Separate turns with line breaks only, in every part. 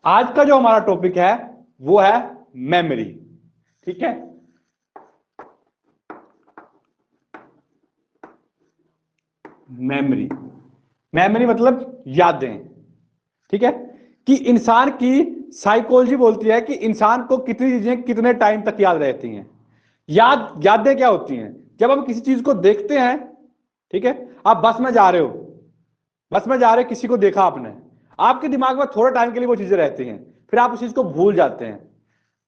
आज का जो हमारा टॉपिक है वो है मेमोरी। ठीक है, मेमोरी, मेमोरी मतलब यादें। ठीक है, कि इंसान की साइकोलॉजी बोलती है कि इंसान को कितनी चीजें कितने टाइम तक याद रहती हैं। यादें क्या होती हैं? जब हम किसी चीज को देखते हैं, ठीक है, आप बस में जा रहे हो, बस में जा रहे किसी को देखा आपने, आपके दिमाग में थोड़े टाइम के लिए वो चीजें रहती हैं, फिर आप उस चीज को भूल जाते हैं।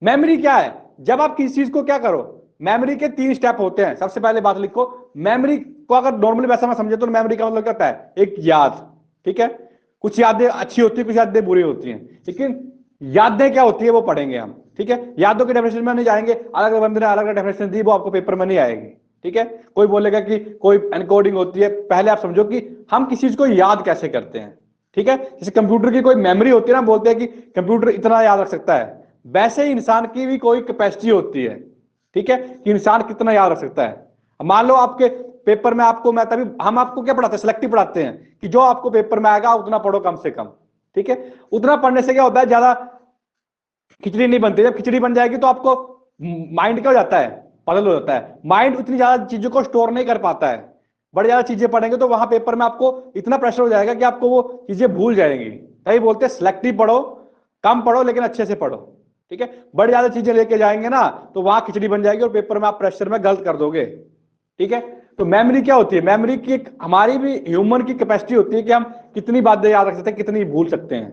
मेमोरी क्या है? जब आप किसी चीज को क्या करो, मेमोरी के 3 स्टेप होते हैं। सबसे पहले बात लिखो, मेमोरी को अगर नॉर्मली वैसा मैं समझे तो मेमोरी का मतलब क्या होता है? एक याद। ठीक है, कुछ यादें अच्छी होती है, कुछ यादें बुरी होती हैं, लेकिन यादें क्या होती है वो पढ़ेंगे हम। ठीक है, यादों के डेफिनेशन में नहीं जाएंगे, अलग अलग बंदे ने अलग अलग डेफिनेशन दी, वो आपको पेपर में नहीं आएगी। ठीक है, कोई बोलेगा कि कोई एनकोडिंग होती है। पहले आप समझो कि हम किसी चीज को याद कैसे करते हैं। ठीक है, जैसे कंप्यूटर की कोई मेमोरी होती है ना, बोलते हैं कि कंप्यूटर इतना याद रख सकता है, वैसे ही इंसान की भी कोई कैपेसिटी होती है। ठीक है, कि इंसान कितना याद रख सकता है। मान लो आपके पेपर में आपको, मैं तभी हम आपको क्या पढ़ाते हैं, सिलेक्टिव पढ़ाते हैं कि जो आपको पेपर में आएगा उतना पढ़ो कम से कम। ठीक है, उतना पढ़ने से क्या होता है, ज्यादा खिचड़ी नहीं बनती। जब खिचड़ी बन जाएगी तो आपको माइंड क्या हो जाता है, पजल हो जाता है। माइंड उतनी ज्यादा चीजों को स्टोर नहीं कर पाता है। बड़ी ज्यादा चीजें पढ़ेंगे तो वहां पेपर में आपको इतना प्रेशर हो जाएगा कि आपको वो चीजें भूल जाएंगी। तभी बोलते हैं सिलेक्टिव पढ़ो, कम पढ़ो लेकिन अच्छे से पढ़ो। ठीक है, बड़ी ज्यादा चीजें लेके जाएंगे ना तो वहां खिचड़ी बन जाएगी और पेपर में आप प्रेशर में गलत कर दोगे। ठीक है, तो मेमोरी क्या होती है? मेमोरी की एक हमारी भी ह्यूमन की कैपेसिटी होती है कि हम कितनी बातें याद रख सकते हैं, कितनी भूल सकते हैं।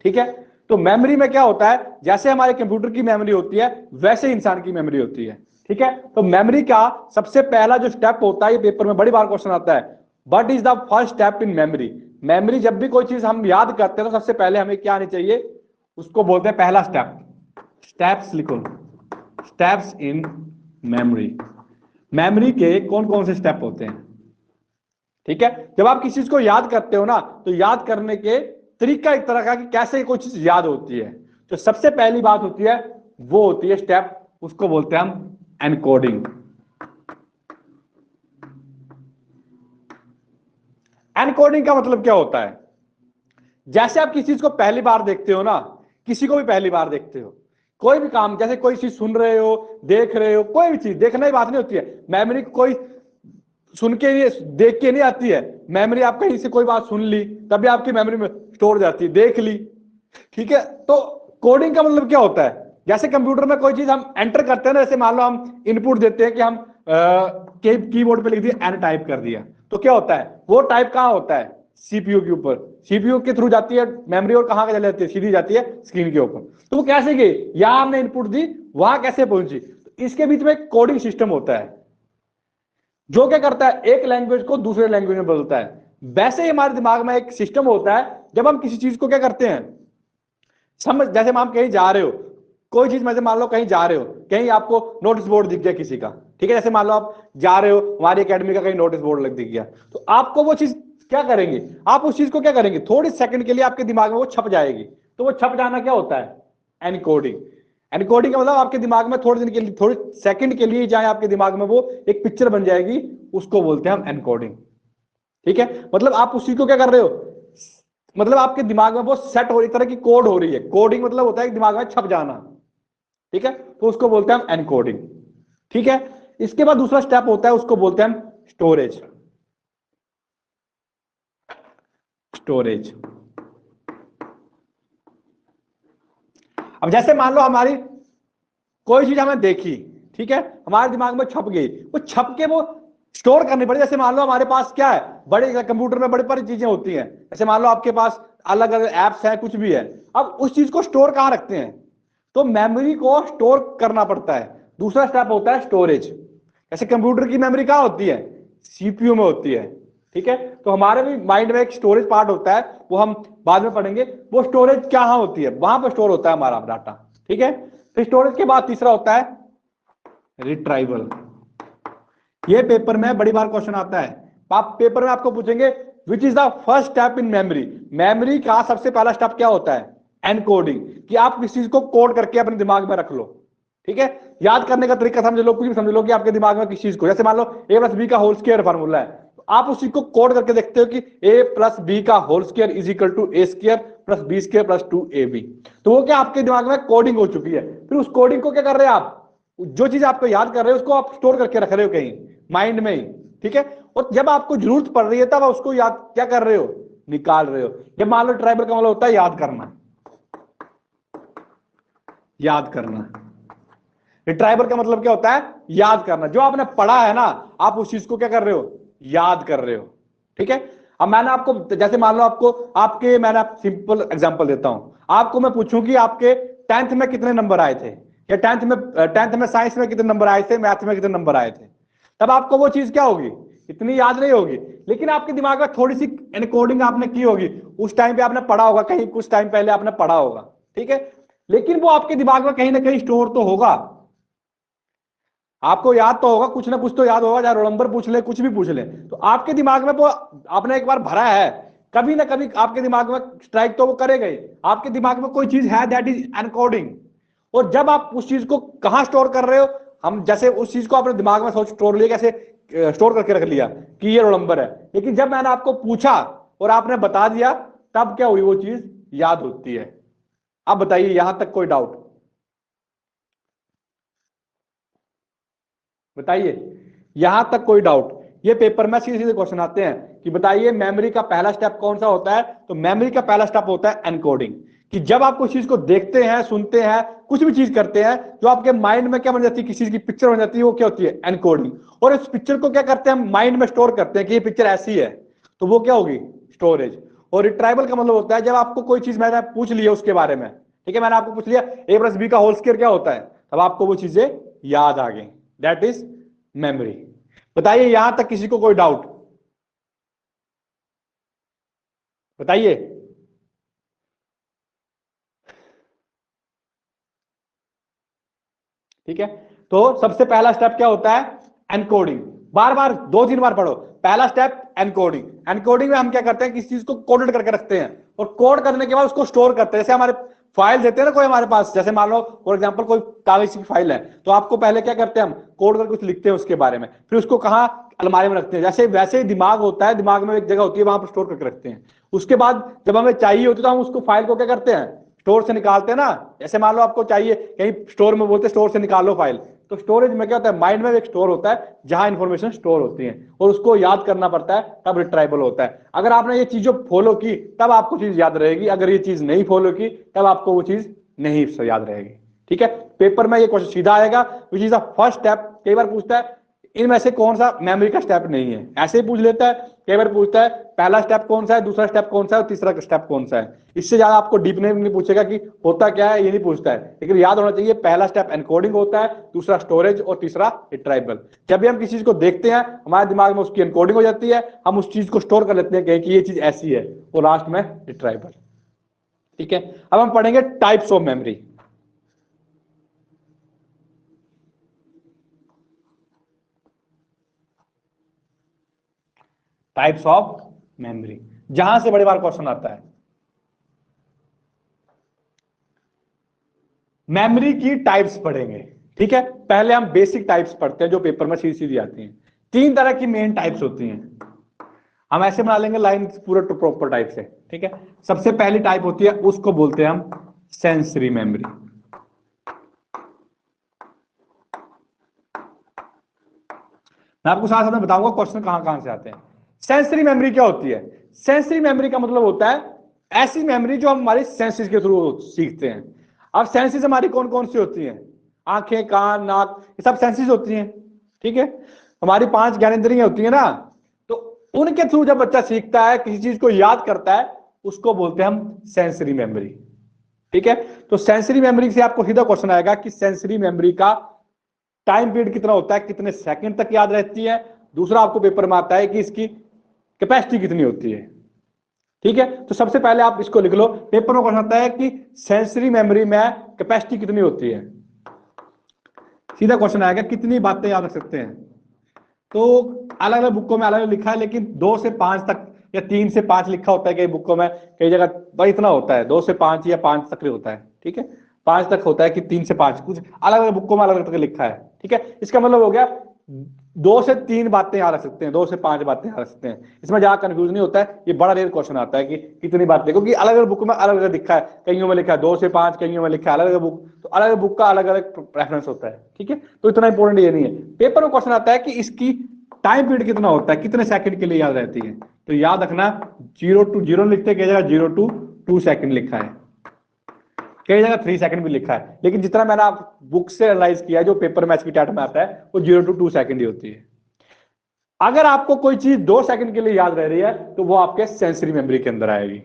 ठीक है, तो मेमोरी में क्या होता है, जैसे हमारे कंप्यूटर की मेमोरी होती है वैसे इंसान की मेमोरी होती है। ठीक है, तो मेमोरी का सबसे पहला जो स्टेप होता है, ये पेपर में बड़ी बार क्वेश्चन आता है, what is the first step in memory. Memory जब भी कोई चीज हम याद करते हैं तो सबसे पहले हमें क्या आनी चाहिए, उसको बोलते हैं पहला स्टेप। स्टेप्स लिखो, स्टेप्स इन मेमोरी। मेमोरी के कौन कौन से स्टेप होते हैं? ठीक है, जब आप किसी चीज को याद करते हो ना, तो याद करने के तरीका एक तरह का कि कैसे कोई चीज याद होती है। तो सबसे पहली बात होती है, वो होती है स्टेप, उसको बोलते हैं हम एनकोडिंग। एनकोडिंग का मतलब क्या होता है? जैसे आप किसी चीज को पहली बार देखते हो ना, किसी को भी पहली बार देखते हो, कोई भी काम, जैसे कोई चीज सुन रहे हो, देख रहे हो, कोई भी चीज देखना ही बात नहीं होती है। मेमोरी कोई सुन के नहीं, देख के नहीं आती है। मेमोरी आप कहीं से कोई बात सुन ली तभी आपकी मेमोरी में स्टोर जाती है, देख ली। ठीक है, तो कोडिंग का मतलब क्या होता है? जैसे कंप्यूटर में कोई चीज हम एंटर करते हैं ना, जैसे मान लो हम इनपुट देते हैं कि हम कीबोर्ड पे लिख दिया, एन टाइप कर दिया, तो क्या होता है, वो टाइप कहाँ होता है? सीपीयू के ऊपर, सीपीयू के थ्रू जाती है मेमोरी, और कहाँ चली जाती है? सीधी जाती है स्क्रीन के ऊपर। तो वो कैसे गई, यहां हमने इनपुट दी, वहां कैसे पहुंची? तो इसके बीच में एक कोडिंग सिस्टम होता है जो क्या करता है, एक लैंग्वेज को दूसरे लैंग्वेज में बदलता है। वैसे ही हमारे दिमाग में एक सिस्टम होता है, जब हम किसी चीज को क्या करते हैं, समझ, जैसे आप कहीं जा रहे हो, कोई चीज में से मान लो कहीं जा रहे हो, कहीं आपको नोटिस बोर्ड दिख गया किसी का। ठीक है, जैसे मान लो आप जा रहे हो, हमारी एकेडमी का कहीं नोटिस बोर्ड लग दिख गया, तो आपको वो चीज क्या करेंगे, आप उस चीज को क्या करेंगे, थोड़ी सेकंड के लिए आपके दिमाग में वो छप जाएगी। तो वो छप जाना क्या होता है? एनकोडिंग। एनकोडिंग का मतलब आपके दिमाग में थोड़े दिन के लिए, थोड़ी सेकंड के लिए चाहे आपके दिमाग में वो एक पिक्चर बन जाएगी, उसको बोलते हैं हम एनकोडिंग। ठीक है, मतलब आप उसी को क्या कर रहे हो, मतलब आपके दिमाग में वो सेट हो रही, तरह की कोड हो रही है। कोडिंग मतलब होता है दिमाग में छप जाना। ठीक है, तो उसको बोलते हैं हम एनकोडिंग। ठीक है, इसके बाद दूसरा स्टेप होता है, उसको बोलते हैं हम स्टोरेज। स्टोरेज, अब जैसे मान लो हमारी कोई चीज हमें देखी, ठीक है, हमारे दिमाग में छप गई, वो छप के वो स्टोर करनी पड़े। जैसे मान लो हमारे पास क्या है, बड़े कंप्यूटर में बड़ी बड़ी चीजें होती हैं, जैसे मान लो आपके पास अलग अलग एप्स हैं, कुछ भी है। अब उस चीज को स्टोर कहाँ रखते हैं? तो मेमोरी को स्टोर करना पड़ता है। दूसरा स्टेप होता है स्टोरेज। जैसे कंप्यूटर की मेमोरी कहाँ होती है? सीपीयू में होती है। ठीक है, तो हमारे भी माइंड में एक स्टोरेज पार्ट होता है, वो हम बाद में पढ़ेंगे। वो स्टोरेज कहाँ होती है? वहां पर स्टोर होता है हमारा डाटा। ठीक है, फिर स्टोरेज के बाद तीसरा होता है रिट्राइवल। ये पेपर में बड़ी बार क्वेश्चन आता है। आप पेपर में आपको पूछेंगे which is the first step in memory. Memory का सबसे पहला स्टेप क्या होता है? एनकोडिंग, कि आप किसी चीज को कोड करके अपने दिमाग में रख लो। ठीक है, याद करने का तरीका समझ लो, कुछ भी समझ लो कि आपके दिमाग में किसी चीज को, जैसे मान लो a + b का होल स्क्वायर फार्मूला है, तो आप उसी को कोड करके देखते हो कि a प्लस बी का whole square is equal to A square plus B square plus 2ab। तो वो क्या आपके दिमाग में कोडिंग हो चुकी है। फिर उस कोडिंग को क्या कर रहे हैं आप, जो चीज आपको याद कर रहे हो उसको आप स्टोर करके रख रहे हो कहीं माइंड में ही, ठीक है। और जब आपको जरूरत पड़ रही है तब आप उसको याद क्या कर रहे हो, निकाल रहे हो। जब मान लो ट्राइबल का मतलब होता है याद करना, याद करना। ट्राइबल का मतलब क्या होता है, याद करना। जो आपने पढ़ा है ना, आप उस चीज को क्या कर रहे हो, याद कर रहे हो, ठीक है। अब मैंने आपको, जैसे मान लो आपको आपके, मैंने आप सिंपल एग्जांपल देता हूं, आपको मैं पूछूं कि आपके 10th में कितने नंबर आए थे, या 10th में साइंस में कितने नंबर आए थे, मैथ में कितने नंबर आए थे, तब आपको वो चीज क्या होगी, इतनी याद नहीं होगी, लेकिन आपके दिमाग में थोड़ी सी एनकोडिंग आपने की होगी। उस टाइम पे आपने पढ़ा होगा, कहीं कुछ टाइम पहले आपने पढ़ा होगा, ठीक है। लेकिन वो आपके दिमाग में कहीं ना कहीं स्टोर तो होगा। आपको याद तो होगा, कुछ ना कुछ तो याद होगा, चाहे रोल नंबर पूछ ले, कुछ भी पूछ ले, तो आपके दिमाग में वो आपने एक बार भरा है, कभी ना कभी आपके दिमाग में स्ट्राइक तो वो करेगा ही। आपके दिमाग में कोई चीज है, दैट इज एनकोडिंग। और जब आप उस चीज को कहां स्टोर कर रहे हो, हम जैसे उस चीज को अपने दिमाग में सोच स्टोर लिया, कैसे स्टोर करके रख लिया कि ये रोल नंबर है, लेकिन जब मैंने आपको पूछा और आपने बता दिया, तब क्या हुई, वो चीज याद होती है। अब बताइए, यहां तक कोई डाउट, बताइए यहां तक कोई डाउट। ये पेपर में सीधे सीधे क्वेश्चन आते हैं कि बताइए मेमोरी का पहला स्टेप कौन सा होता है। तो मेमोरी का पहला स्टेप होता है एनकोडिंग, कि जब आप कुछ चीज को देखते हैं, सुनते हैं, कुछ भी चीज करते हैं, जो आपके माइंड में क्या बन जाती है, किसी चीज की पिक्चर बन जाती है, वो क्या होती है, एनकोडिंग। और इस पिक्चर को क्या करते हैं, हम माइंड में स्टोर करते हैं कि ये पिक्चर ऐसी है, तो वो क्या होगी, स्टोरेज। और रिट्राइवल का मतलब होता है जब आपको कोई चीज मैंने पूछ लिया उसके बारे में, ठीक है, मैंने आपको पूछ लिया a प्लस बी का होल स्क्वायर क्या होता है, तब आपको वो चीजें याद आ गई, दैट इज मेमोरी। बताइए यहां तक किसी को कोई डाउट, बताइए। ठीक है, तो सबसे पहला स्टेप क्या होता है, एनकोडिंग। बार बार 2-3 बार पढ़ो। पहला स्टेप एनकोडिंग। एनकोडिंग में हम क्या करते हैं, किसी चीज को कोडेड करके रखते हैं, और कोड करने के बाद उसको स्टोर करते हैं। जैसे हमारे फाइल देते हैं ना कोई हमारे पास, जैसे मान लो फॉर एग्जांपल कोई कागज की फाइल है, तो आपको पहले क्या करते हैं, हम कोड करके कुछ लिखते हैं उसके बारे में, फिर उसको कहाँ, अलमारी में रखते हैं। जैसे वैसे ही दिमाग होता है, दिमाग में एक जगह होती है, वहां पर स्टोर करके रखते हैं। उसके बाद जब हमें चाहिए होती है, तो हम उसको फाइल को क्या करते हैं, स्टोर से निकालते हैं ना। जैसे मान लो आपको चाहिए कहीं, स्टोर में बोलते हैं स्टोर से निकालो फाइल, तो स्टोरेज में क्या होता है, माइंड में एक स्टोर होता है जहां इंफॉर्मेशन स्टोर होती है, और उसको याद करना पड़ता है, तब रिट्राइबल होता है। अगर आपने ये चीजों फॉलो की तब आपको चीज याद रहेगी, अगर ये चीज नहीं फॉलो की तब आपको वो चीज नहीं याद रहेगी। ठीक है, पेपर में ये क्वेश्चन सीधा आएगा, which is the first step. कई बार पूछता है इनमें से कौन सा मेमोरी का स्टेप नहीं है, ऐसे ही पूछ लेता है। कई बार पूछता है पहला स्टेप कौन सा है, दूसरा स्टेप कौन सा है, और तीसरा स्टेप कौन सा है। इससे ज्यादा आपको डीप नहीं पूछेगा कि होता क्या है, ये नहीं पूछता है, लेकिन याद होना चाहिए पहला स्टेप एनकोडिंग होता है, दूसरा स्टोरेज, और तीसरा रिट्राइवल। जब भी हम किसी चीज को देखते हैं, हमारे दिमाग में उसकी एनकोडिंग हो जाती है, हम उस चीज को स्टोर कर लेते हैं कि ये चीज ऐसी है, और लास्ट में रिट्राइवल। ठीक है, अब हम पढ़ेंगे types of memory. Types of memory, जहां से बड़े बार क्वेश्चन आता है। मेमोरी की टाइप्स पढ़ेंगे, ठीक है। पहले हम बेसिक टाइप्स पढ़ते हैं जो पेपर में सीधी सीधी आती हैं। 3 तरह की मेन टाइप्स होती हैं, हम ऐसे बना लेंगे लाइन पूरा प्रॉपर टाइप से, ठीक है। सबसे पहली टाइप होती है, उसको बोलते हैं हम सेंसरी मेमोरी। मैं आपको साथ साथ में बताऊंगा क्वेश्चन कहां कहां से आते हैं। सेंसरी मेमोरी क्या होती है, सेंसरी मेमोरी का मतलब होता है ऐसी मेमोरी जो हम हमारी सेंसेस के थ्रू सीखते हैं। अब सेंसेस हमारी कौन कौन सी होती हैं, आंखें, कान, नाक, ये सब सेंसेस होती हैं, ठीक है। हमारी 5 ज्ञानेंद्रियां होती हैं ना, तो उनके थ्रू जब बच्चा सीखता है, किसी चीज को याद करता है, उसको बोलते हैं हम सेंसरी मेमोरी। ठीक है, तो सेंसरी मेमोरी से आपको सीधा क्वेश्चन आएगा कि सेंसरी मेमोरी का टाइम पीरियड कितना होता है, कितने सेकंड तक याद रहती है। दूसरा आपको पेपर में आता है कि इसकी कैपेसिटी कितनी होती है। ठीक है, तो सबसे पहले आप इसको लिख लो, पेपर में क्वेश्चन आता है कि सेंसरी मेमोरी में कैपेसिटी कितनी होती है। सीधा क्वेश्चन आएगा कितनी बातें याद रख सकते हैं। तो अलग अलग बुकों में अलग अलग लिखा है, लेकिन 2 से 5 तक या 3 से 5 लिखा होता है कई बुकों में, कई जगह भाई इतना होता है, 2 से 5 या 5 तक होता है। ठीक है, 5 तक होता है कि 3 से 5, कुछ अलग अलग बुकों में अलग अलग तक लिखा है। ठीक है, इसका मतलब हो गया 2 से 3 बातें याद रख सकते हैं, 2 से 5 बातें याद रख सकते हैं, इसमें ज्यादा कंफ्यूज नहीं होता है। ये बड़ा रेयर क्वेश्चन आता है कि कितनी बातें, क्योंकि अलग अलग बुक में अलग अलग लिखा है, कईयों में लिखा है 2 से 5, कईयों में लिखा है अलग अलग बुक, तो अलग अलग बुक का अलग अलग प्रेफरेंस होता है, ठीक है। तो इतना इंपॉर्टेंट ये नहीं है। पेपर में क्वेश्चन आता है कि इसकी टाइम पीरियड कितना होता है, कितने सेकंड के लिए याद रहती है। तो याद रखना 0 to 0 लिखते, कई जगह 0 to 2 सेकंड लिखा है, कई जगह 3 सेकंड भी लिखा है, लेकिन जितना मैंने आप बुक से एनालाइज किया है, जो पेपर मैच की टाइट में आता है, वो 0 to 2 सेकंड ही होती है। अगर आपको कोई चीज 2 सेकंड के लिए याद रह रही है, तो वो आपके सेंसरी मेमोरी के अंदर आएगी,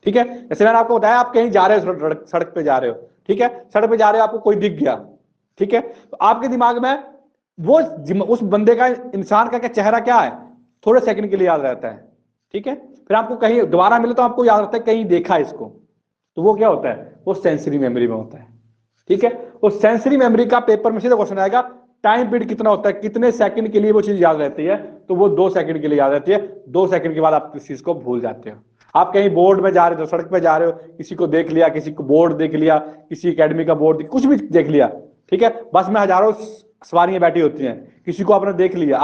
ठीक है। जैसे मैंने आपको बताया, आप कहीं जा रहे हो, सड़क पे जा रहे हो, ठीक है, सड़क पे जा रहे हो, आपको कोई दिख गया, ठीक है, तो आपके दिमाग में वो उस बंदे का, इंसान का क्या चेहरा क्या है, थोड़े सेकंड के लिए याद रहता है, ठीक है। फिर आपको कहीं दोबारा मिले तो आपको याद रहता है कहीं देखा इसको, तो वो क्या होता है, वो सेंसरी मेमोरी में होता है, ठीक है। वो सेंसरी मेमोरी का पेपर में सीधा क्वेश्चन आएगा, टाइम पीरियड कितना होता है, कितने सेकंड के लिए वो चीज याद रहती है, तो वो 2 सेकंड के लिए याद रहती है। 2 सेकंड के बाद आप किस चीज को भूल जाते हो। आप कहीं बोर्ड में जा रहे हो, सड़क पे जा रहे हो, किसी को देख लिया, किसी को बोर्ड देख लिया, किसी एकेडमी का बोर्ड, कुछ भी देख लिया, ठीक है, बस में हजारों सवारियां बैठी होती हैं, किसी को आपने देख लिया,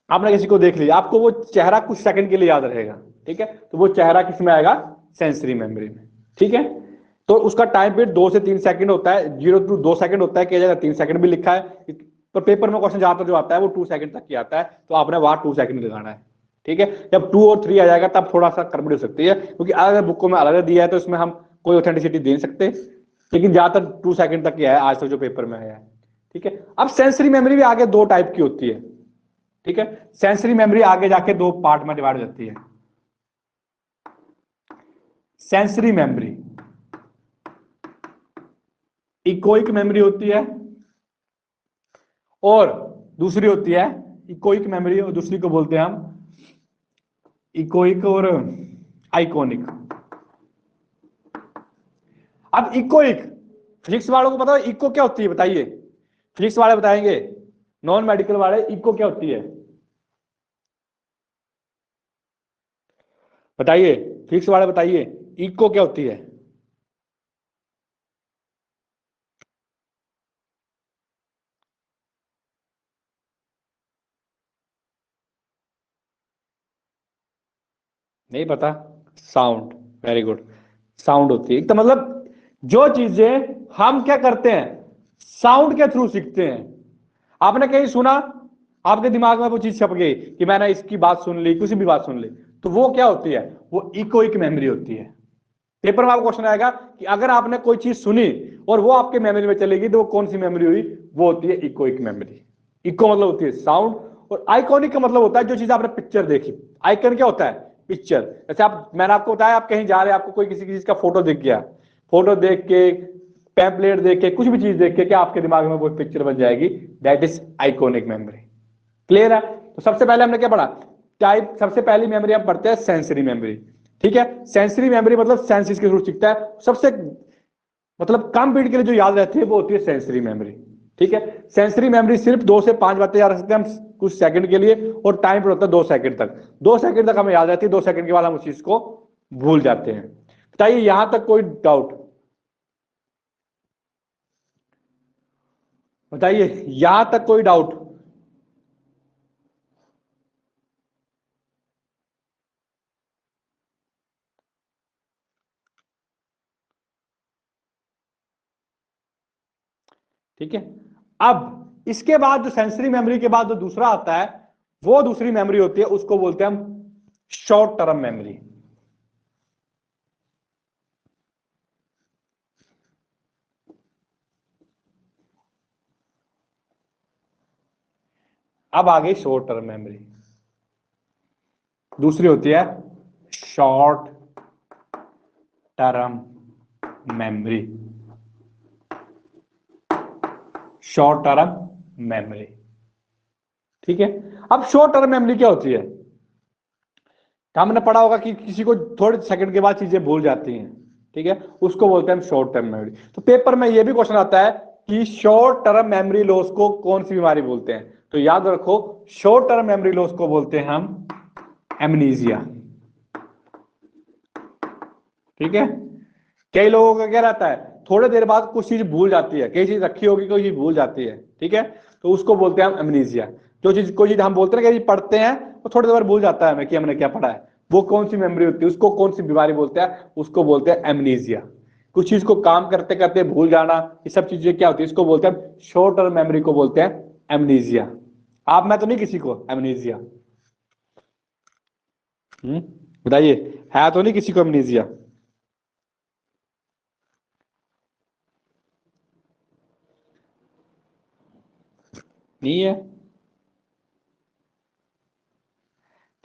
आपने किसी को देख लिया, आपको वो चेहरा कुछ सेकंड के लिए याद रहेगा, ठीक है, तो वो चेहरा किस में आएगा, सेंसरी मेमोरी में, ठीक है। तो उसका टाइम पीरियड 2 से 3 सेकंड होता है, 0 to 2 सेकंड होता है, कई जगह 3 सेकंड भी लिखा है, पर पेपर में क्वेश्चन ज्यादातर जो आता है वो 2 सेकंड तक की आता है, तो आपने वहां 2 सेकंड लगाना है, ठीक है। जब 2 और 3 आ जाएगा तब थोड़ा सा गड़बड़ी हो सकती है, क्योंकि अलग बुकों में अलग दिया है, तो इसमें हम कोई ऑथेंटिसिटी दे नहीं सकते, लेकिन ज्यादातर 2 सेकंड तक किया है आज तक जो पेपर में आया है, ठीक है। अब सेंसरी मेमोरी भी आगे 2 टाइप की होती है, ठीक है। सेंसरी मेमोरी आगे जाके 2 पार्ट में डिवाइड हो जाती है। सेंसरी मेमोरी इकोइक मेमोरी होती है, और दूसरी होती है इकोइक मेमोरी, और दूसरी को बोलते हैं हम इकोइक और आइकोनिक। अब इकोइक, फिजिक्स वालों को पता है इको क्या होती है, बताइए, फिजिक्स वाले बताएंगे, नॉन मेडिकल वाले इको क्या होती है बताइए, फिजिक्स वाले बताइए इको क्या होती है। नहीं पता, साउंड, वेरी गुड, साउंड होती है। तो मतलब जो चीजें हम क्या करते हैं, साउंड के थ्रू सीखते हैं। आपने कहीं सुना, आपके दिमाग में वो चीज छप गई कि मैंने इसकी बात सुन ली, किसी भी बात सुन ली, तो वो क्या होती है, वो इकोइक मेमोरी होती है। पेपर में आपको क्वेश्चन आएगा कि अगर आपने कोई चीज सुनी और वो आपके मेमोरी में चलेगी, तो वो कौन सी मेमोरी हुई, वो होती है इकोइक मेमोरी। इको मतलब होती है साउंड, और आइकॉनिक का मतलब होता है जो चीज आपने पिक्चर देखी। आइकन क्या होता है, पिक्चर। जैसे मैंने आपको बताया, आप कहीं जा रहे हैं, आपको कोई किसी चीज का फोटो दिख गया, फोटो देख के, पैम्पलेट देख के, कुछ भी चीज देख के, क्या आपके दिमाग में वो पिक्चर बन जाएगी, that is iconic memory. Clear है। तो सबसे पहले हमने क्या पढ़ा, टाइप, सबसे पहली मेमोरी हम पढ़ते हैं सेंसरी मेमोरी, ठीक है। सेंसरी मेमोरी मतलब सेंसेस के थ्रू सीखता है, सबसे मतलब कम पीरियड के लिए जो याद रहती है वो होती है सेंसरी मेमोरी, ठीक है। सेंसरी मेमोरी सिर्फ 2 से 5 बातें याद रख सकते हैं हम कुछ सेकंड के लिए, और टाइम पर होता है 2 सेकंड तक। 2 सेकंड तक हमें याद रहती है, 2 सेकंड के बाद हम उस चीज को भूल जाते हैं। बताइए यहां तक कोई डाउट, बताइए यहां तक कोई डाउट। ठीक है। अब इसके बाद जो सेंसरी मेमोरी के बाद जो दूसरा आता है, वो दूसरी मेमोरी होती है, उसको बोलते हैं हम शॉर्ट टर्म मेमोरी। अब आ गई शॉर्ट टर्म मेमोरी, दूसरी होती है short term memory, short term memory, ठीक है। अब शॉर्ट टर्म मेमोरी क्या होती है, हमने पढ़ा होगा कि किसी को थोड़े सेकंड के बाद चीजें भूल जाती हैं, ठीक है, उसको बोलते हैं हम शॉर्ट टर्म मेमोरी। तो पेपर में यह भी क्वेश्चन आता है कि शॉर्ट टर्म मेमोरी लॉस को कौन सी बीमारी बोलते हैं, तो याद रखो शॉर्ट टर्म मेमोरी लॉस को बोलते हैं हम एमनीजिया, ठीक है। कई लोगों का क्या रहता है, थोड़ी देर बाद कुछ चीज भूल जाती है, कई चीज रखी होगी, कोई चीज भूल जाती है, ठीक है। तो उसको बोलते हैं हम एमनीजिया। जो चीज कोई चीज हम बोलते हैं कि पढ़ते हैं वो थोड़ी देर भूल जाता है हमें कि हमने क्या पढ़ा है, वो कौन सी मेमोरी होती है, उसको कौन सी बीमारी बोलते हैं, उसको बोलते हैं एमनीजिया। कुछ चीज को काम करते करते भूल जाना, ये सब चीजें क्या होती है, इसको बोलते हैं शॉर्ट टर्म मेमोरी को बोलते हैं एमनीजिया। आप मैं तो नहीं किसी को एमनीजिया, बताइए, है तो नहीं किसी को एमनीजिया? नहीं है,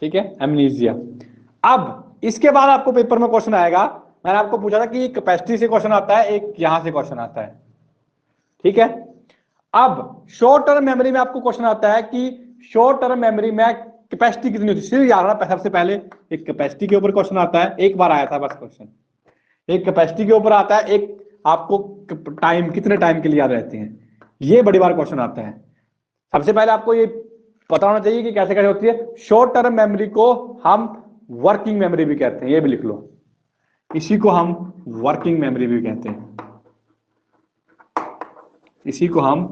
ठीक है, एमनीजिया। अब इसके बाद आपको पेपर में क्वेश्चन आएगा, मैंने आपको पूछा था कि कैपेसिटी से क्वेश्चन आता है, एक यहां से क्वेश्चन आता है, ठीक है। अब शॉर्ट टर्म मेमोरी में आपको क्वेश्चन आता है कि शॉर्ट टर्म मेमोरी में कैपेसिटी कितनी होती है, सिर्फ याद रखना, सबसे पहले एक कैपेसिटी के ऊपर क्वेश्चन आता है, एक बार आया था बस क्वेश्चन, एक कैपेसिटी के ऊपर आता है, एक आपको टाइम कितने टाइम के लिए याद रहती है, ये बड़ी बार क्वेश्चन आता है। सबसे पहले आपको ये पता होना चाहिए कि कैसे कैसे होती है। शॉर्ट टर्म मेमोरी को हम वर्किंग मेमोरी भी कहते हैं, ये भी लिख लो, इसी को हम वर्किंग मेमोरी भी कहते हैं, इसी को हम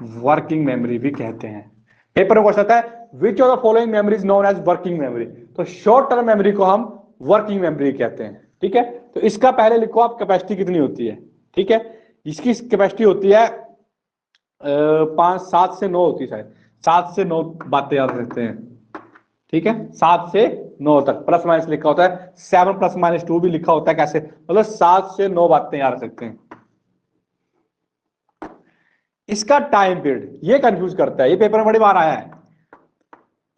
वर्किंग मेमोरी भी कहते हैं। पेपर में क्वेश्चन आता है which of the following memory is known as working memory, तो शॉर्ट टर्म मेमोरी को हम वर्किंग मेमोरी कहते हैं, ठीक है। तो इसका पहले लिखो आप कैपेसिटी कितनी होती है, ठीक है। इसकी कैपेसिटी होती है 7 से 9 होती है शायद, 7 से 9 बातें याद रखते हैं, ठीक है, 7 से 9 तक, प्लस माइनस लिखा होता है, 7 + -2 भी लिखा होता है, कैसे मतलब 7 से 9 बातें याद रख सकते हैं। इसका टाइम पीरियड ये कंफ्यूज करता है, ये पेपर में बड़ी बार आया है,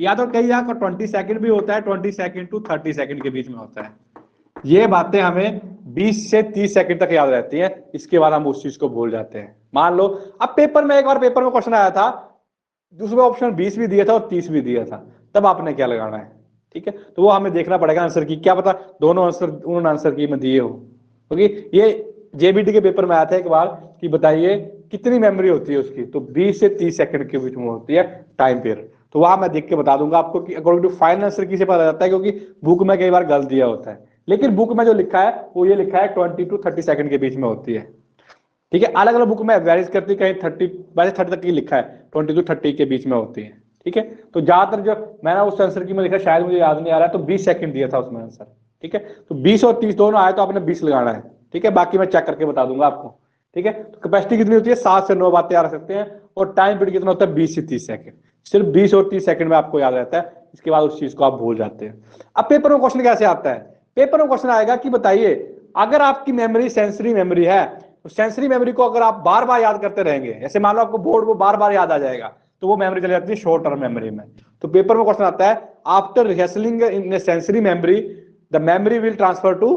या तो कई जगह 20 सेकंड भी होता है, 20 सेकंड टू 30 सेकंड के बीच में होता है। ये बातें हमें 20 से 30 सेकंड तक याद रहती है, इसके बाद हम उस चीज को भूल जाते हैं। मान लो अब पेपर में एक बार पेपर में क्वेश्चन आया था, दूसरे ऑप्शन 20 भी दिया था और 30 भी दिया था, तब आपने क्या लगाना है, ठीक है। तो वो हमें देखना पड़ेगा आंसर की, क्या पता दोनों आंसर उन्होंने आंसर की में दिए हो, क्योंकि ये जेबीटी के पेपर में आया था एक बार कि बताइए कितनी मेमोरी होती है उसकी, तो 20 से 30 सेकंड के बीच में होती है टाइम पीरियड। तो वहां मैं देख के बता दूंगा आपको कि अकॉर्डिंग टू फाइनल आंसर किसे पता जाता है, क्योंकि बुक में कई बार गलत दिया होता है, लेकिन बुक में जो लिखा है वो ये लिखा है 20 to 30 सेकंड के बीच में होती है, ठीक है। अलग अलग बुक में वेरीज करती है, कहीं 30 वैसे 30 तक ही लिखा है, 20 to 30 के बीच में होती है, ठीक है। तो ज्यादातर जो मैंने उस आंसर की में लिखा शायद मुझे याद नहीं आ रहा है, तो 20 सेकंड दिया था उसमें आंसर, ठीक है। तो 20 और 30 दोनों आए तो आपने 20 लगाना है, ठीक है, बाकी मैं चेक करके बता दूंगा आपको, ठीक है। तो कैपेसिटी कितनी होती है, 7 से 9 बातें याद रख सकते हैं, और टाइम पीरियड कितना होता है 20 से 30 सेकंड, सिर्फ 20 और 30 सेकंड में आपको याद रहता है, इसके बाद उस चीज को आप भूल जाते हैं। अब पेपर में क्वेश्चन कैसे आता है, पेपर में क्वेश्चन आएगा कि बताइए अगर आपकी मेमोरी सेंसरी मेमोरी है, तो सेंसरी मेमोरी को अगर आप बार बार याद करते रहेंगे, जैसे मान लो आपको बोर्ड वो बार बार याद आ जाएगा, तो वो मेमोरी चली जाती है शॉर्ट टर्म मेमोरी में। तो पेपर में क्वेश्चन आता है after rehearsing in sensory memory the memory will transfer to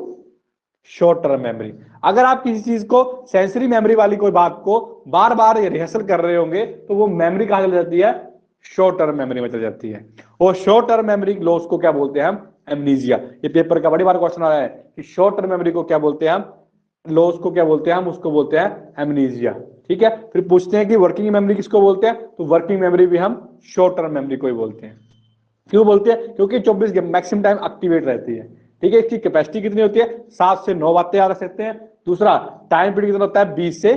short term memory. अगर आप किसी चीज को सेंसरी मेमोरी वाली कोई बात को बार बार रिहर्सल कर रहे होंगे, तो वो मेमोरी कहां चली जाती है, शॉर्ट टर्म मेमोरी में चली जाती है, और शॉर्ट टर्म मेमोरी लॉस को क्या बोलते हैं हम, एमनीजिया। ये पेपर का बड़ी बार क्वेश्चन आ रहा है कि शॉर्ट टर्म मेमोरी को क्या बोलते हैं हम, लॉस को क्या बोलते हैं हम, उसको बोलते हैं एमनीजिया, ठीक है। फिर पूछते हैं कि वर्किंग मेमोरी किसको बोलते हैं, तो वर्किंग मेमोरी भी हम शॉर्ट टर्म मेमोरी को ही बोलते हैं। क्यों बोलते हैं, क्योंकि 24 मैक्सिमम टाइम एक्टिवेट रहती है, ठीक है। इसकी कैपेसिटी कितनी होती है, 7 से 9 बातें याद रख सकते हैं। दूसरा टाइम पीरियड कितना होता है, 20 से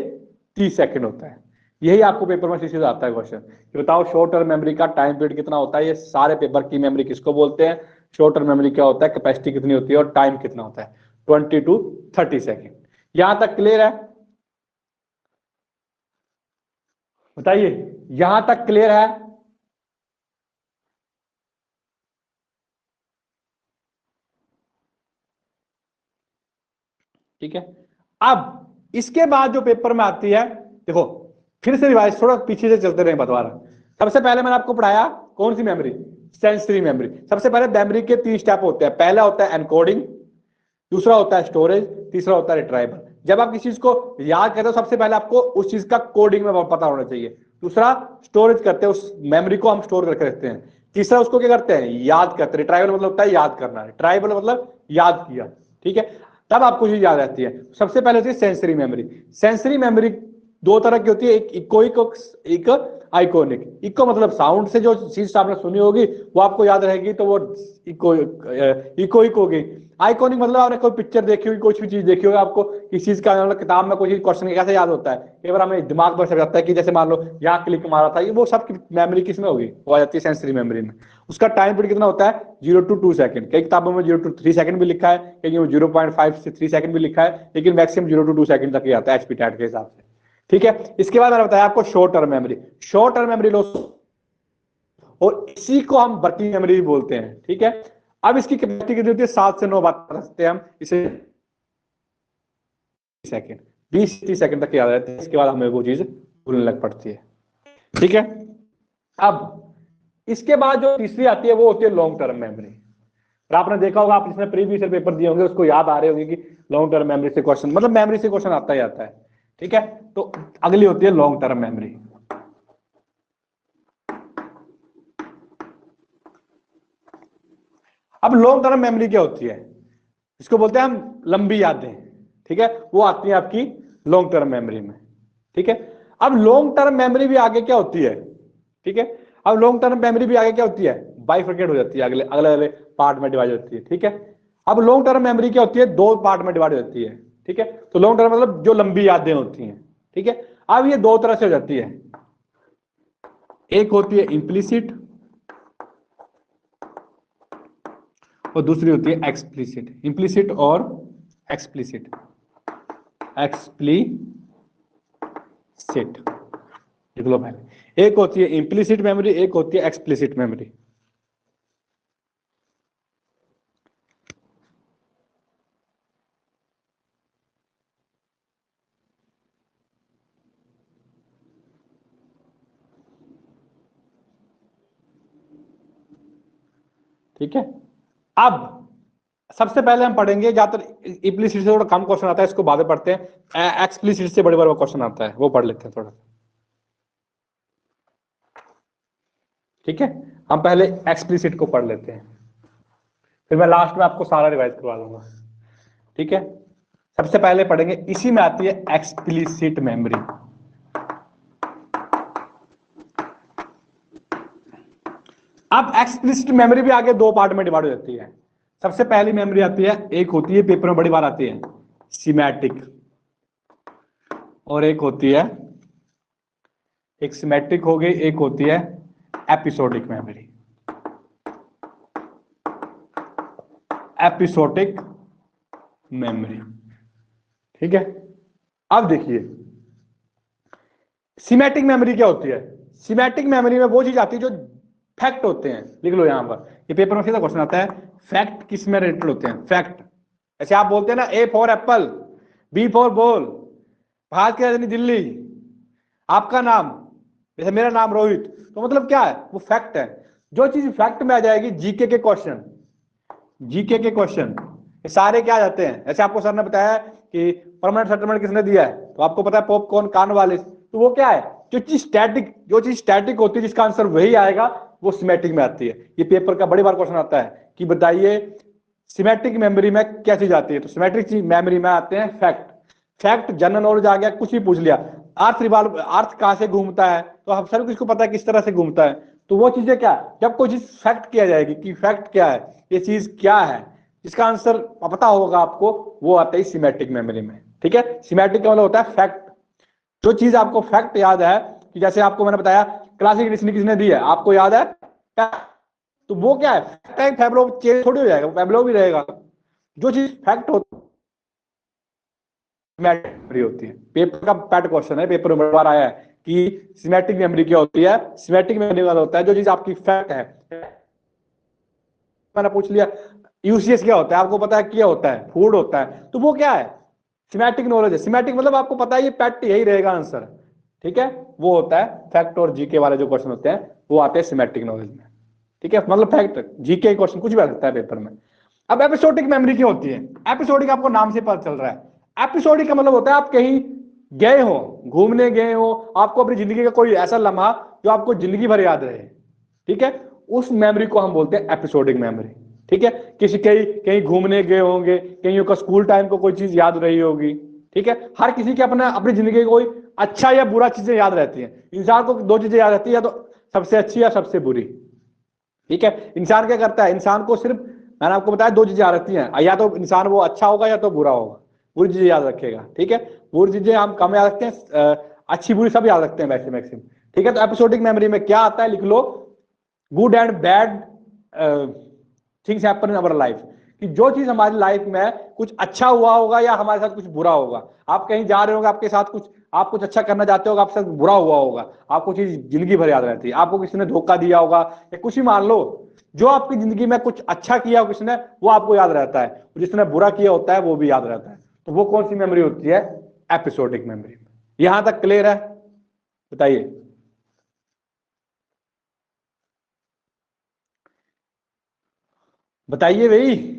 30 सेकंड होता है। यही आपको पेपर में सीधे आता है क्वेश्चन कि बताओ शॉर्ट टर्म मेमोरी का टाइम पीरियड कितना होता है। ये सारे पेपर की मेमोरी किसको बोलते हैं, शॉर्ट टर्म मेमोरी क्या होता है, कैपेसिटी कितनी होती है और टाइम कितना होता है, 20 to 30 सेकंड। यहां तक क्लियर है, बताइए यहां तक क्लियर है। ठीक है, अब इसके बाद जो पेपर में आती है, देखो फिर से रिवाइज थोड़ा पीछे से चलते रहे बतवा रहा। सबसे पहले मैंने आपको पढ़ाया कौन सी मेमोरी, सेंसरी मेमोरी। सबसे पहले मेमोरी के 3 स्टेप होते हैं, पहला होता है एनकोडिंग, दूसरा होता है स्टोरेज, तीसरा होता है रिट्राइवल। जब आप किसी चीज को याद करते हो सबसे पहले आपको उस चीज का कोडिंग में पता होना चाहिए। दूसरा स्टोरेज करते हैं, उस मेमोरी को हम स्टोर करके रखते हैं। तीसरा उसको क्या करते हैं, याद करते हैं। रिट्राइवल मतलब होता है याद करना, रिट्राइवल मतलब याद किया, ठीक है, तब आपको चीज याद रहती है। सबसे पहले होती है सेंसरी मेमोरी। सेंसरी मेमोरी 2 तरह की होती है, एक आइकॉनिक। इको मतलब साउंड से जो चीज आपने सुनी होगी वो आपको याद रहेगी, तो वो इको इको इको होगी। आइकॉनिक मतलब आपने कोई पिक्चर देखी होगी, कुछ भी चीज देखी होगी, आपको किस चीज का मतलब किताब में कोई चीज क्वेश्चन कैसे याद होता है, कई बार हमें दिमाग पर जाता है कि जैसे मान लो यहाँ क्लिक मारा था, ये वो सब मेमोरी किस में होगी, वो आ जाती है सेंसरी मेमोरी में। उसका टाइम पीरियड कितना होता है 0 to 2 सेकंड। कई किताबों में 0 to 3 सेकंड भी लिखा है, कहीं 0.5 से 3 सेकंड भी लिखा है, लेकिन मैक्सिमम 0 to 2 सेकंड तक ही आता है एचपी टैट के हिसाब से। ठीक है, इसके बाद मैंने बताया आपको short term memory. Short term memory लो, और इसी को हम वर्किंग मेमोरी भी बोलते हैं। ठीक है, अब इसकी कैपेसिटी कितनी होती है, 7 से 9 बात कर सकते हैं हम इसे सेकंड, 20 से 30 सेकंड तक याद रहता है, इसके बाद हमें वो चीज भूलने लग पड़ती है। ठीक है, अब इसके बाद जो तीसरी आती है वो होती है लॉन्ग टर्म मेमोरी। और आपने देखा होगा, आप इसमें प्रीवियस ईयर पेपर दिए होंगे, उसको याद आ रहे होंगे कि लॉन्ग टर्म मेमोरी से क्वेश्चन, मतलब मेमोरी से क्वेश्चन आता ही आता है। ठीक है, तो अगली होती है लॉन्ग टर्म मेमोरी। अब लॉन्ग टर्म मेमोरी क्या होती है, इसको बोलते हैं हम लंबी यादें। ठीक है, वो आती है आपकी लॉन्ग टर्म मेमोरी में। ठीक है, अब लॉन्ग टर्म मेमोरी भी आगे क्या होती है, ठीक है, अब लॉन्ग टर्म मेमोरी भी आगे क्या होती है, बाइफरकेट हो जाती है, अगले अगले अगले पार्ट में डिवाइड होती है। ठीक है, अब लॉन्ग टर्म मेमोरी क्या होती है, 2 पार्ट में डिवाइड हो जाती है। ठीक है, तो लॉन्ग टर्म मतलब जो लंबी यादें होती हैं। ठीक है, अब ये 2 तरह से हो जाती है, एक होती है इम्प्लिसिट और दूसरी होती है एक्सप्लिसिट। इम्प्लिसिट और एक्सप्लिसिट, एक्सप्लिसिट लिख लो पहले। एक होती है इम्प्लिसिट मेमोरी, एक होती है एक्सप्लिसिट मेमोरी। ठीक है, अब सबसे पहले हम पढ़ेंगे, ज्यादातर इम्प्लिसिट से थोड़ा कम क्वेश्चन आता है, इसको बाद में पढ़ते हैं। एक्सप्लिसिट से बड़े बड़े क्वेश्चन आता है, वो पढ़ लेते हैं थोड़ा। ठीक है, हम पहले एक्सप्लिसिट को पढ़ लेते हैं, फिर मैं लास्ट में आपको सारा रिवाइज करवा दूंगा। ठीक है, सबसे पहले पढ़ेंगे, इसी में आती है एक्सप्लिसिट मेमोरी। अब एक्सप्लिसिट मेमोरी भी आगे 2 पार्ट में डिवाइड हो जाती है। सबसे पहली मेमोरी आती है, एक होती है पेपर में बड़ी बार आती है सीमैटिक, और एक होती है, एक सीमैटिक हो गई, एक होती है एपिसोडिक मेमोरी। Episodic memory. ठीक है, अब देखिए सीमैटिक मेमोरी क्या होती है। सीमैटिक मेमोरी में वो चीज आती है जो फैक्ट होते हैं, लिख लो यहां पर, ये पेपर में सीधा क्वेश्चन आता है, फैक्ट किस में रिलेटेड होते हैं, फैक्ट। ऐसे आप बोलते हैं ना, A for apple, B for ball, Bharat की राजधानी दिल्ली, आपका नाम, जैसे मेरा नाम रोहित, तो मतलब क्या है, वो फैक्ट है। जो चीज फैक्ट में आ जाएगी, जीके के क्वेश्चन, जीके के क्वेश्चन सारे क्या आ जाते हैं। ऐसे आपको सर ने बताया कि परमानेंट सेटलमेंट किसने दिया है, तो आपको पता है पॉपकॉर्न कॉर्नवालिस, तो वो क्या है, जो चीज स्टैटिक होती है, जिसका आंसर वही आएगा, वो सिमेटिक में आती है। ये पेपर का बड़ी बार क्वेश्चन आता है कि बताइए सिमेटिक मेमोरी में क्या चीज आती है, तो सिमेट्रिक मेमोरी में आते हैं फैक्ट। फैक्ट जनरल नॉलेज आ गया, कुछ भी पूछ लिया, अर्थ रिवॉल्व, अर्थ कहां से घूमता है, तो हम सर किसको पता है किस तरह से घूमता है, तो वो चीजें क्या, जब कोई चीज फैक्ट किया जाएगी कि फैक्ट क्या है, ये चीज क्या है, इसका आंसर पता होगा आपको, वो आता है सिमेट्रिक मेमोरी में। ठीक है, सिमेट्रिक का मतलब होता है फैक्ट। जो चीज आपको फैक्ट याद है, कि जैसे आपको मैंने बताया क्लासिक डिक्शनरी किसने दी है, आपको याद है, तो वो क्या है, फैक्ट चेंज थोड़ी हो जाएगा, फैब्लो भी रहेगा। जो चीज फैक्ट होती है, पेपर का पैट क्वेश्चन है, पेपर में बार आया है कि सिमेट्रिक मेमोरी क्या होती है। सिमेट्रिक मेमोरी वाला होता है जो चीज आपकी फैक्ट है। मैंने पूछ लिया यूसीएस क्या होता है, आपको पता है क्या होता है, फूड होता है, तो वो क्या है, सिमेटिक नॉलेज है। सिमेटिक मतलब आपको पता है ये पैट यही रहेगा आंसर। ठीक है, वो होता है फैक्ट और जीके वाले जो क्वेश्चन होते हैं, वो आते हैं सिमेटिक नॉलेज में। ठीक है, मतलब फैक्ट जीके क्वेश्चन कुछ भी आ सकता है पेपर में। अब एपिसोडिक मेमोरी क्या होती है, एपिसोडिक आपको नाम से पता चल रहा है। एपिसोडिक का मतलब होता है आप कहीं गए हो, घूमने गए हो, आपको अपनी जिंदगी का कोई ऐसा लम्हा जो आपको जिंदगी भर याद रहे। ठीक है, उस मेमोरी को हम बोलते हैं एपिसोडिक मेमोरी। ठीक है, किसी कहीं कहीं घूमने गए होंगे, कहीं का स्कूल टाइम को कोई चीज याद रही होगी, ठीक है, हर किसी के अपने अपनी जिंदगी की कोई अच्छा या बुरा चीजें याद रहती हैं। इंसान को दो चीजें याद रहती है, या तो सबसे अच्छी या सबसे बुरी। ठीक है, इंसान क्या करता है, इंसान को सिर्फ, मैंने आपको बताया दो चीजें याद रखती हैं, या तो इंसान वो अच्छा होगा या तो बुरा होगा, बुरी चीजें याद रखेगा। ठीक है, बुरी चीजें हम कम याद रखते हैं, अच्छी बुरी सब याद रखते हैं वैसे मैक्सिमम। ठीक है, तो एपिसोडिक मेमोरी में क्या आता है, लिख लो, good and bad things happen in our life, कि जो चीज हमारी लाइफ में कुछ अच्छा हुआ होगा या हमारे साथ कुछ बुरा होगा। आप कहीं जा रहे होंगे, आपके साथ कुछ, आप कुछ अच्छा करना चाहते हो, आपके साथ बुरा हुआ होगा, आपको चीज जिंदगी भर याद रहती है। आपको किसी ने धोखा दिया होगा या कुछ ही, मान लो जो आपकी जिंदगी में कुछ अच्छा किया किसी ने, वो आपको याद रहता है, जिसने बुरा किया होता है वो भी याद रहता है। तो वो कौन सी मेमोरी होती है, एपिसोडिक मेमोरी। यहां तक क्लियर है, बताइए। बताइए भाई।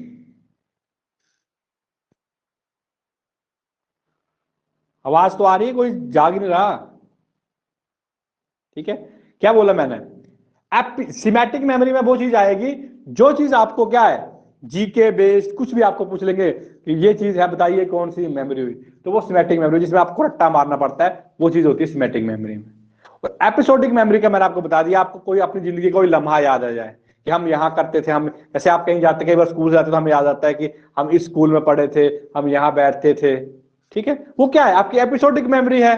आवाज तो आ रही है, कोई जाग नहीं रहा। ठीक है, क्या बोला मैंने, सिमेटिक मेमोरी में वो चीज आएगी जो चीज आपको क्या है, जीके बेस्ड कुछ भी आपको पूछ लेंगे कि ये चीज है, बताइए कौन सी मेमोरी हुई, तो वो सिमेटिक मेमोरी जिसमें आपको रट्टा मारना पड़ता है, वो चीज होती है सिमेटिक मेमोरी में। और एपिसोडिक मेमोरी का मैंने आपको बता दिया, आपको कोई अपनी जिंदगी का कोई लम्हा याद आ जाए कि हम यहाँ करते थे, हम जैसे आप कहीं जाते, कई बार स्कूल जाते तो हमें याद आता है कि हम इस स्कूल में पढ़े थे, हम यहाँ बैठते थे। ठीक है, वो क्या है, आपकी एपिसोडिक मेमोरी है।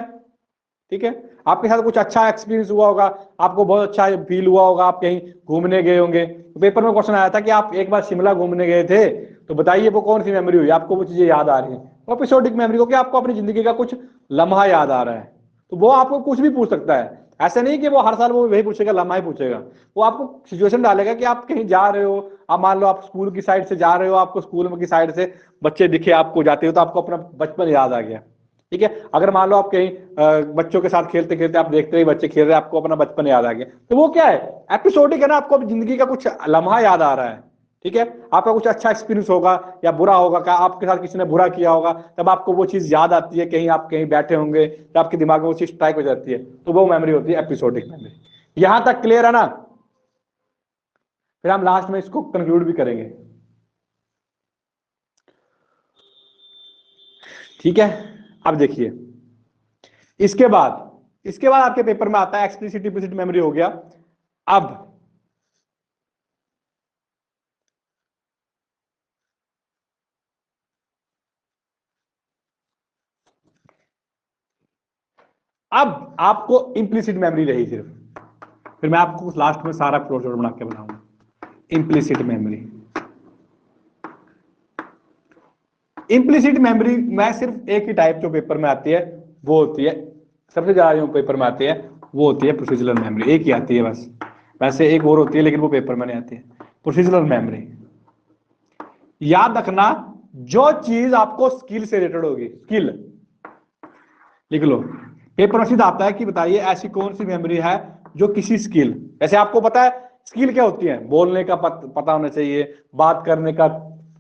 ठीक है, आपके साथ कुछ अच्छा एक्सपीरियंस हुआ होगा, आपको बहुत अच्छा फील हुआ होगा, आप कहीं घूमने गए होंगे, तो पेपर में क्वेश्चन आया था कि आप एक बार शिमला घूमने गए थे, तो बताइए वो कौन सी मेमोरी हुई, आपको वो चीजें याद आ रही हैं। वो एपिसोडिक मेमोरी को, कि आपको अपनी जिंदगी का कुछ लम्हा याद आ रहा है, तो वो आपको कुछ भी पूछ सकता है। ऐसे नहीं कि वो हर साल वो वही पूछेगा, लम्हा ही पूछेगा। वो आपको सिचुएशन डालेगा कि आप कहीं जा रहे हो, आप मान लो आप स्कूल की साइड से जा रहे हो, आपको स्कूल की साइड से बच्चे दिखे आपको जाते हो, तो आपको अपना बचपन याद आ गया। ठीक है, अगर मान लो आप कहीं बच्चों के साथ खेलते खेलते आप देखते ही बच्चे खेल रहे हैं, आपको अपना बचपन याद आ गया, तो वो क्या है, एपिसोडिक है ना, आपको जिंदगी का कुछ लम्हा याद आ रहा है। ठीक है, आपका कुछ अच्छा एक्सपीरियंस होगा या बुरा होगा, क्या आपके साथ किसी ने बुरा किया होगा, तब आपको वो चीज याद आती है, कहीं आप कहीं बैठे होंगे तो आपके दिमाग में वो चीज स्ट्राइक हो जाती है, तो वो मेमोरी होती है एपिसोडिक मेमोरी। यहां तक क्लियर है ना, फिर हम लास्ट में इसको कंक्लूड भी करेंगे। ठीक है, अब देखिए, इसके बाद आपके पेपर में आता है एक्सप्लिसिट इम्प्लिसिट मेमोरी हो गया। अब अब आपको इम्प्लिसिट मेमोरी रही सिर्फ, फिर मैं आपको लास्ट में सारा फ्लोचार्ट बना के बनाऊंगा। इम्प्लिसिट मेमोरी, इम्प्लिसिट मेमोरी में सिर्फ एक ही टाइप जो पेपर में आती है, वो होती है, सबसे ज्यादा जो पेपर में आती है वो होती है प्रोसीजरल मेमोरी, एक ही आती है बस। वैसे एक और होती है लेकिन वो पेपर में नहीं आती है, प्रोसीजरल मेमोरी। याद रखना, जो चीज आपको स्किल से रिलेटेड होगी, स्किल लिख लो, पेपर में सीधा आता है कि बताइए ऐसी कौन सी मेमोरी है जो किसी स्किल, जैसे आपको पता है स्किल क्या होती है, बोलने का पता होना चाहिए, बात करने का,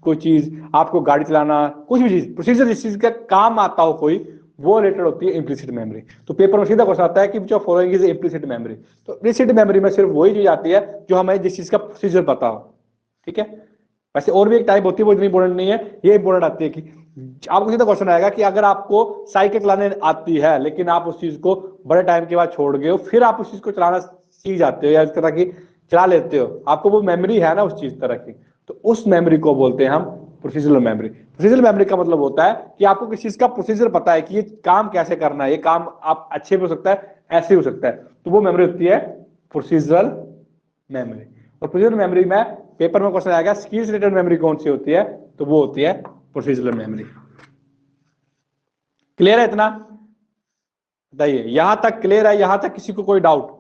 कोई चीज, आपको गाड़ी चलाना, कुछ भी चीज, प्रोसीजर जिस चीज का काम आता हो कोई, वो रिलेटेड होती है इम्प्लिसिट मेमोरी। तो पेपर में सीधा क्वेश्चन आता है कि जो फॉलोइंग इज इम्प्लिसिट मेमोरी, तो इम्प्लिसिट मेमोरी में सिर्फ वही चीज आती है जो हमें जिस चीज का प्रोसीजर पता हो। ठीक है, वैसे और भी एक टाइप होती है, वो इतनी इंपॉर्टेंट नहीं है, ये इंपॉर्टेंट आती है कि आपको सीधा क्वेश्चन आएगा कि अगर आपको साइकिल चलाने आती है लेकिन आप उस चीज को बड़े टाइम के बाद छोड़ गए हो, फिर आप उस चीज को चलाना सीख जाते हो या इस तरह की चला लेते हो, आपको वो मेमोरी है ना उस चीज तरह की, तो उस मेमोरी को बोलते हैं हम प्रोसीजरल मेमोरी। प्रोसीजरल मेमोरी का मतलब होता है कि आपको किसी चीज का प्रोसीजर पता है कि ये काम कैसे करना है, ये काम आप अच्छे भी हो सकता है, ऐसे हो सकता है, तो वो मेमोरी होती है प्रोसीजरल मेमोरी। और प्रोसीजरल मेमोरी में पेपर में क्वेश्चन आएगा स्किल्स रिलेटेड मेमोरी कौन सी होती है, तो वो होती है प्रोसीजरल मेमोरी। क्लियर है इतना, बताइए, यहां तक क्लियर है, यहां तक किसी को कोई डाउट?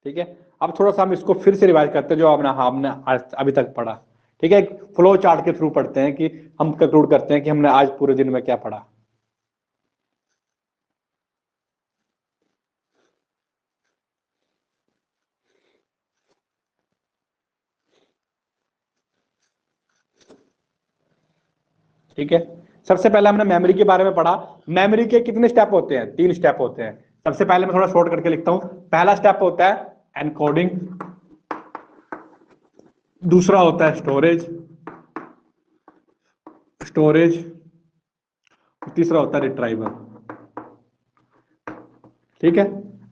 ठीक है, अब थोड़ा सा हम इसको फिर से रिवाइज करते हैं जो हमने हमने अभी तक पढ़ा। ठीक है, फ्लो चार्ट के थ्रू पढ़ते हैं कि हम कंक्लूड करते हैं कि हमने आज पूरे दिन में क्या पढ़ा। ठीक है, सबसे पहले हमने मेमोरी के बारे में पढ़ा। मेमोरी के कितने स्टेप होते हैं, तीन स्टेप होते हैं। सबसे पहले मैं थोड़ा शॉर्ट करके लिखता हूं। पहला स्टेप होता है एनकोडिंग, दूसरा होता है स्टोरेज, तीसरा होता है रिट्राइवल। ठीक है,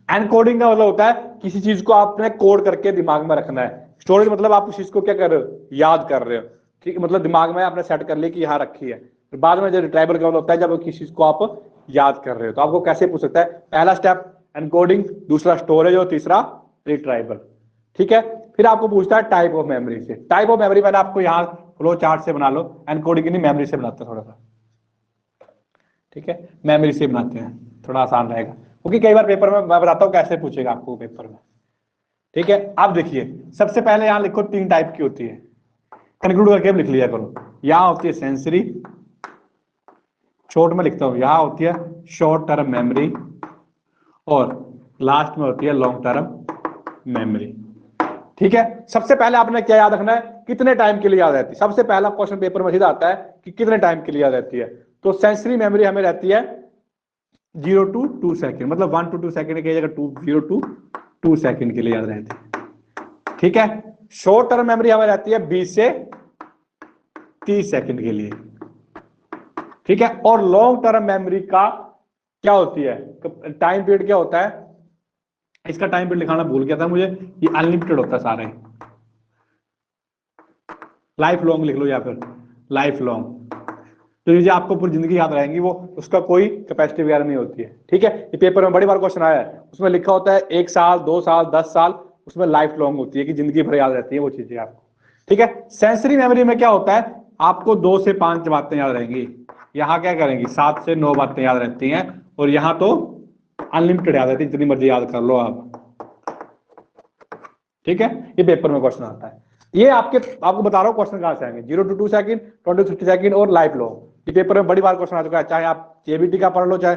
एनकोडिंग का मतलब होता है किसी चीज को आपने कोड करके दिमाग में रखना है। स्टोरेज मतलब आप उस चीज को क्या कर रहे हो, याद कर रहे हो। ठीक है, मतलब दिमाग में आपने सेट कर लिया कि यहाँ रखी है। फिर बाद में जो रिट्राइवल का मतलब होता है जब किसी चीज को आप याद कर रहे हो। तो आपको कैसे पूछ सकता है, पहला स्टेप एनकोडिंग, दूसरा स्टोरेज और तीसरा रिट्राइवल। ठीक है, फिर आपको पूछता है टाइप ऑफ मेमोरी से। टाइप ऑफ मेमोरी मैंने आपको यहाँ फ्लो चार्ट से बना लो, एनकोडिंग नहीं मेमोरी से बनाते हैं थोड़ा सा। ठीक है, मेमोरी से बनाते हैं, थोड़ा आसान रहेगा, क्योंकि कई बार पेपर में मैं बताता हूँ कैसे पूछेगा आपको पेपर में। ठीक है, अब देखिए सबसे पहले यहां लिखो 3 टाइप की होती है, कंक्लूड करके लिख लिया करो। यहां होती है सेंसरी, शॉर्ट में लिखता हूं, यहां होती है शॉर्ट टर्म मेमोरी, और लास्ट में होती है लॉन्ग टर्म मेमोरी। ठीक है, सबसे पहले आपने क्या याद रखना है, कितने टाइम के लिए याद रहती है। सबसे पहला क्वेश्चन पेपर में सीधा आता है कि कितने टाइम के लिए याद रहती है। तो सेंसरी मेमोरी हमें रहती है 0 to 2 सेकंड, मतलब 1 to 2 सेकंड की जगह 0 to 2 सेकंड के लिए याद रहती है। ठीक है, शॉर्ट टर्म मेमोरी हमें रहती है 20 से 30 सेकंड के लिए। ठीक है, और लॉन्ग टर्म मेमोरी का क्या होती है, टाइम पीरियड क्या होता है, इसका टाइम पीरियड लिखाना भूल गया था मुझे, ये अनलिमिटेड होता है सारे, लाइफ लॉन्ग लिख लो या फिर लाइफ लॉन्ग। तो ये आपको पूरी जिंदगी याद रहेंगी, वो उसका कोई कैपेसिटी वगैरह नहीं होती है। ठीक है, ये पेपर में बड़ी बार क्वेश्चन आया है, उसमें लिखा होता है 1 साल 2 साल 10 साल, उसमें लाइफ लॉन्ग होती है कि जिंदगी भर याद रहती है वो चीजें आपको। ठीक है, सेंसरी मेमोरी में क्या होता है, आपको 2 से 5 बातें याद रहेंगी, यहाँ क्या करेंगी 7 से 9 बातें याद रहती हैं, और यहाँ तो अनलिमिटेड याद रहती है, जितनी मर्जी याद कर लो आप। ठीक है, ये पेपर में क्वेश्चन आता है। ये आपको बता रहा हूँ क्वेश्चन कहां से आएंगे, 0 to 2 सेकंड, 20 to 50 सेकंड और लाइफ लॉन्ग। ये पेपर में बड़ी बार क्वेश्चन आ चुका है, चाहे आप जेबीटी का पढ़ लो, चाहे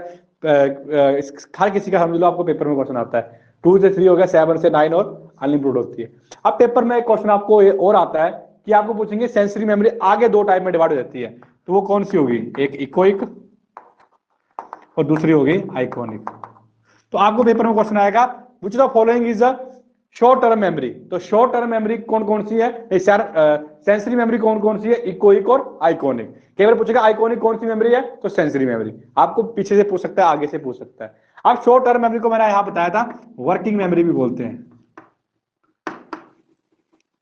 हर किसी का समझ लो, आपको पेपर में क्वेश्चन आता है। 2 से 3 हो गया, 7 से 9 और अनलिमिटेड होती है। अब पेपर में एक क्वेश्चन आपको और आता है कि आपको पूछेंगे सेंसरी मेमोरी आगे 2 टाइप में डिवाइड हो जाती है, तो वो कौन सी होगी, एक इकोइक और दूसरी होगी आइकॉनिक। तो आपको पेपर में क्वेश्चन आएगा which the following is the short term memory. तो शॉर्ट टर्म मेमोरी कौन कौन सी है, सेंसरी मेमोरी कौन कौन सी है, इकोइक और आइकॉनिक। कई बार पूछेगा आइकॉनिक कौन सी मेमोरी है, तो सेंसरी मेमोरी। आपको पीछे से पूछ सकता है, आगे से पूछ सकता है। अब शॉर्ट टर्म मेमोरी को मैंने यहां बताया था वर्किंग मेमोरी भी बोलते हैं,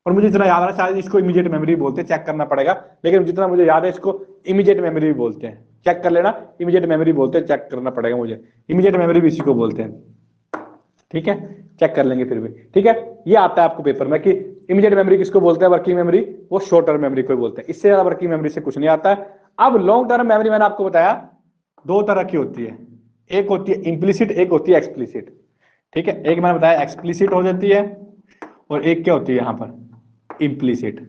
और मुझे जितना याद है शायद इसको इमीडिएट मेमोरी बोलते हैं, चेक करना पड़ेगा, लेकिन जितना मुझे याद है इसको इमीडिएट मेमोरी भी बोलते हैं। चेक कर लेना, इमीडिएट मेमोरी बोलते हैं, चेक करना पड़ेगा मुझे, इमीडिएट मेमोरी भी इसी को बोलते हैं। ठीक है, चेक कर लेंगे फिर भी। ठीक है, ये आता है आपको पेपर में कि इमीडिएट मेमोरी किसको बोलते हैं, वर्किंग मेमोरी वो शॉर्ट टर्म मेमोरी को बोलते हैं, इससे ज्यादा वर्किंग मेमोरी से कुछ नहीं आता है। अब लॉन्ग टर्म मेमोरी मैंने आपको बताया 2 तरह की होती है, एक होती है इंप्लिसिट, एक होती है एक्सप्लिसिट। ठीक है, एक मैंने बताया एक्सप्लिसिट हो जाती है, और एक क्या होती है यहां पर इंप्लिसिट।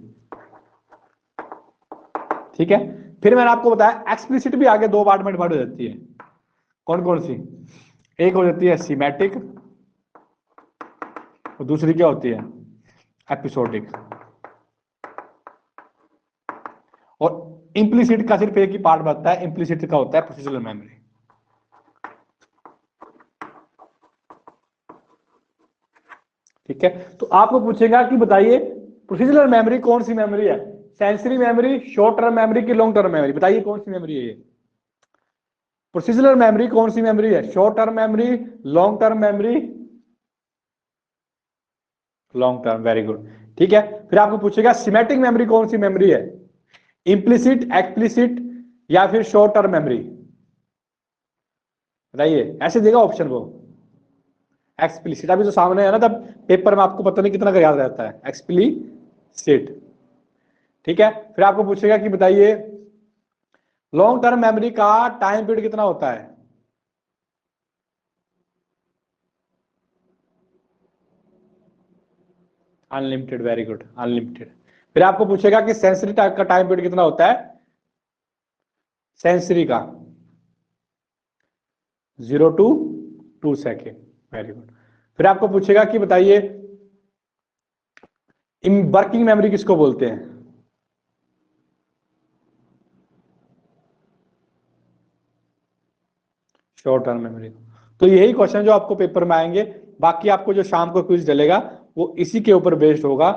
ठीक है, फिर मैंने आपको बताया एक्सप्लिसिट भी आगे 2 पार्ट में डिवाइड हो जाती है, कौन कौन सी, एक हो जाती है सीमेटिक और दूसरी क्या होती है एपिसोडिक। और इंप्लिसिट का सिर्फ एक ही पार्ट बनता है, इंप्लिसिट का होता है प्रोसीजरल मेमोरी। ठीक है, तो आपको पूछेगा कि बताइए प्रोसीजरल मेमोरी कौन सी मेमोरी है, sensory memory, short term memory की लॉन्ग टर्म मेमोरी, बताइए कौन सी मेमोरी है ये। प्रोसीजरल मेमोरी कौन सी मेमोरी है, short term memory, long term memory, long term, very good. ठीक है, फिर आपको पूछेगा सिमेटिक मेमोरी कौन सी मेमोरी है, इंप्लिसिट, एक्सप्लिसिट या फिर शॉर्ट टर्म मेमोरी, बताइए, ऐसे देगा ऑप्शन वो। एक्सप्लिसिट अभी तो सामने है ना, तब पेपर में आपको पता नहीं कितना का याद रहता है, एक्सप्लिसिट। ठीक है, फिर आपको पूछेगा कि बताइए लॉन्ग टर्म मेमोरी का टाइम पीरियड कितना होता है, अनलिमिटेड, वेरी गुड, अनलिमिटेड। फिर आपको पूछेगा कि सेंसरी टाइप का टाइम पीरियड कितना होता है, सेंसरी का 0 to 2 सेकेंड, वेरी गुड। फिर आपको पूछेगा कि बताइए वर्किंग मेमोरी किसको बोलते हैं, शॉर्ट टर्म मेमोरी। तो यही क्वेश्चन जो आपको पेपर में आएंगे, बाकी आपको जो शाम को क्विज डलेगा वो इसी के ऊपर बेस्ड होगा।